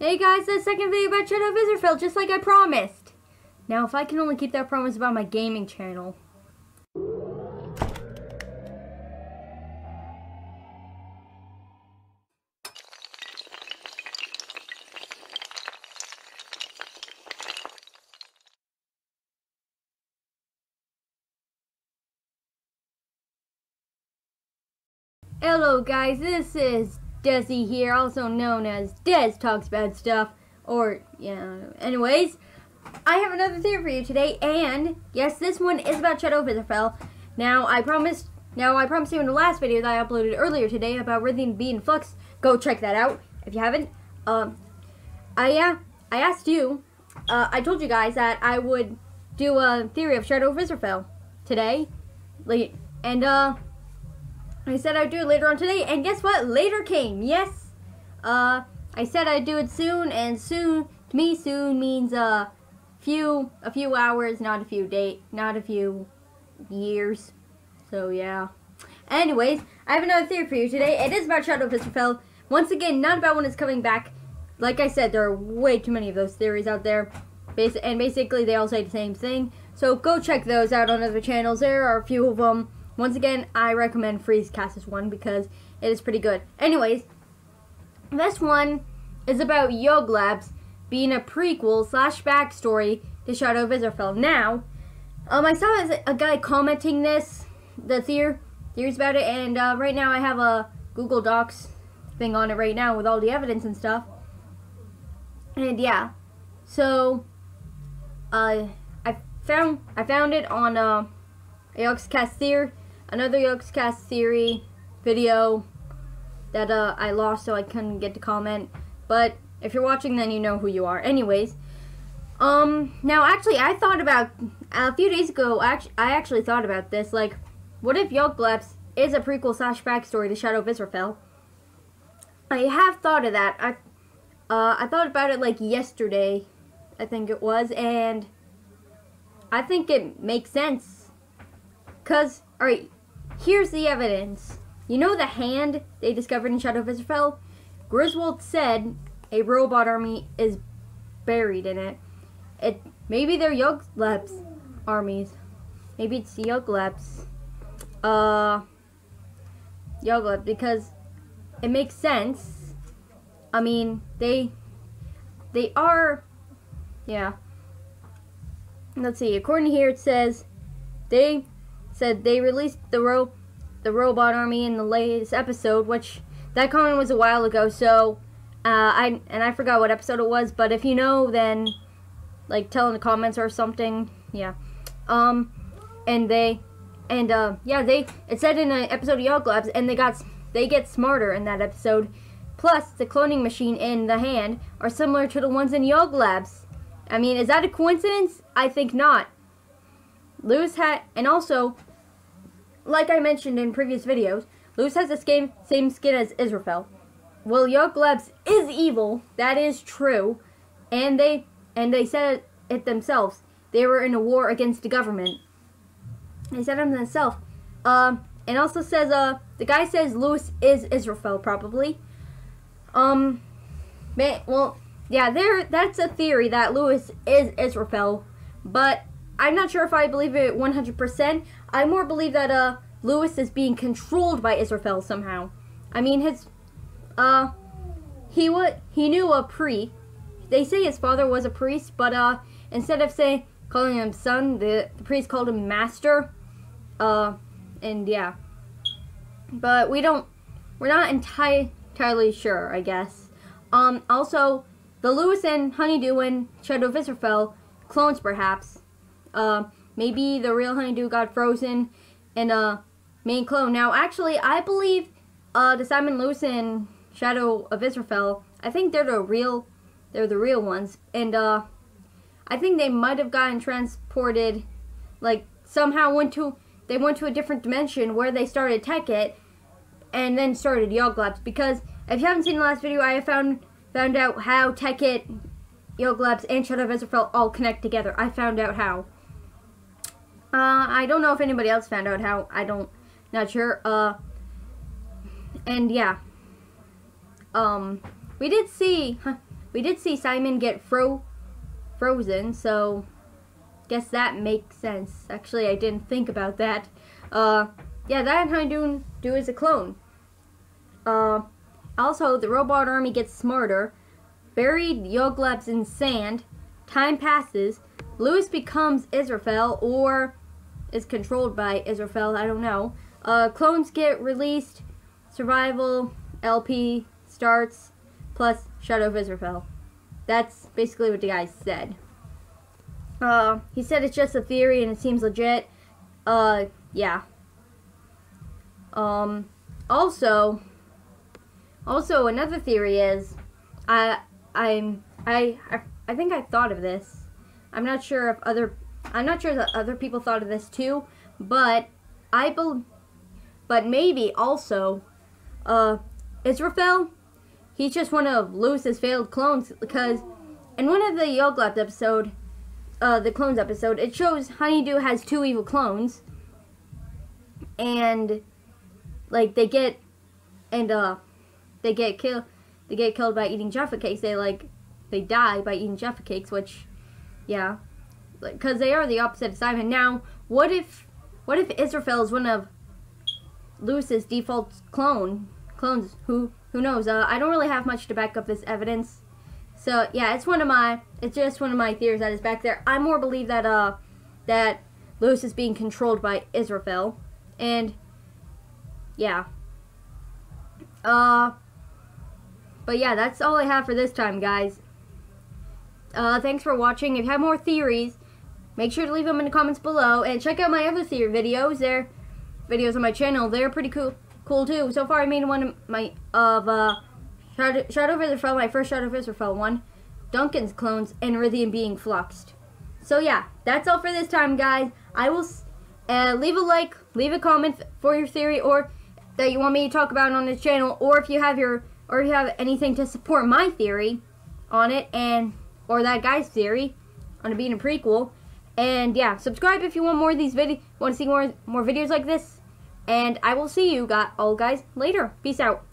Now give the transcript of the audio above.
Hey guys, the second video about Shadow of Israel, just like I promised. Now, if I can only keep that promise about my gaming channel. Hello guys, this is Desi here, also known as Des Talks About Stuff, or, anyways, I have another theory for you today, and, yes, this one is about Shadow of Israel. Now, I promised you in the last video that I uploaded earlier today about Rhythm B and Flux. Go check that out, if you haven't. I asked you, I told you guys that I would do a theory of Shadow of Israel today, and, I said I'd do it later on today, and guess what? Later came. Yes. I said I'd do it soon, and soon to me soon means a few hours, not a few years. So yeah. Anyways, I have another theory for you today. It is about Shadow of Israel. Once again, not about when it's coming back. Like I said, there are way too many of those theories out there. And basically they all say the same thing. So go check those out on other channels. There are a few of them. Once again, I recommend Freezecast's one because it is pretty good. Anyways, this one is about Yoglabs being a prequel / backstory to Shadow of Israel. Now, I saw a guy commenting the theories about it, and right now I have a Google Docs thing on it right now with all the evidence and stuff. And yeah, so I found it on YOG Theorie. Another YOG Theorie video that I lost, so I couldn't get to comment. But if you're watching, then you know who you are. Anyways, now actually, I thought about a few days ago. I actually thought about this. Like, what if Yoglabs is a prequel / backstory to Shadow of Israel? I have thought of that. I thought about it like yesterday, I think it was, and I think it makes sense. 'Cause, alright, here's the evidence. You know the hand they discovered in Shadow of Israel? Griswold said a robot army is buried in it. Maybe they're Yoglabs armies. Maybe it's Yoglabs. Yoglabs, because it makes sense. I mean, they are, yeah. Let's see, according to here it says they released the robot army in the latest episode, which that comment was a while ago, so I forgot what episode it was, but if you know, then like tell in the comments or something. Yeah. It said in an episode of Yoglabs, and they get smarter in that episode. Plus, the cloning machine in the hand are similar to the ones in Yoglabs. I mean, is that a coincidence? I think not. Lewis and also, like I mentioned in previous videos, Lewis has the same skin as Israel. Well, Yoglabs is evil, that is true, and they said it themselves. They were in a war against the government. They said it themselves. And also says, the guy says Lewis is Israel, probably. Well, yeah, that's a theory that Lewis is Israel, but I'm not sure if I believe it 100%. I more believe that Lewis is being controlled by Israel somehow. I mean, he knew a priest. They say his father was a priest, but instead of calling him son, the priest called him master. And yeah, but we're not entirely sure, I guess. Also, the Lewis and Honeydew and Shadow of Israel clones, perhaps. Maybe the real Honeydew got frozen in a main clone. Now, actually, I believe the Simon Lewis and Shadow of Israel, I think they're the real ones, and I think they might have gotten transported, like somehow they went to a different dimension where they started Tech-It, and then started Yoglabs. Because if you haven't seen the last video, I have found out how Tech-It, Yoglabs, and Shadow of Israel all connect together. I found out how. I don't know if anybody else found out how. Not sure. And yeah. We did see we did see Simon get frozen, so guess that makes sense. Actually, I didn't think about that. Yeah, that Honeydew is a clone. Also, the robot army gets smarter. Buried Yoglabs in sand. Time passes. Lewis becomes Israfel, or is controlled by Israfel, I don't know. Clones get released. Survival LP starts, plus Shadow of Israfel. That's basically what the guy said. He said it's just a theory and it seems legit. Yeah. Also another theory is, I think I thought of this. I'm not sure that other people thought of this too, but maybe also, Israfel, he's just one of Lewis's failed clones, because in one of the Yoglabs episode, the clones episode, it shows Honeydew has 2 evil clones, and like they get killed by eating Jaffa cakes. They die by eating Jaffa cakes, which, yeah, because they are the opposite of Simon. Now, what if Israfel is one of Lewis's default clones? Who knows? I don't really have much to back up this evidence. So yeah, it's just one of my theories that is back there. I more believe that that Lewis is being controlled by Israfel, and yeah. But yeah, that's all I have for this time, guys. Thanks for watching. If you have more theories, make sure to leave them in the comments below, and check out my other theory videos. They're videos on my channel. They're pretty cool too. So far, I made one of my Shadow of Israfel, my first Shadow of Israfel one, Duncan's clones, and Rithian being fluxed. So yeah, that's all for this time, guys. I will leave a like, leave a comment for your theory, or that you want me to talk about on this channel, or if you have anything to support my theory on it, or that guy's theory on it being a prequel. And yeah, subscribe if you want more of these want to see more videos like this. And I will see you all guys later. Peace out.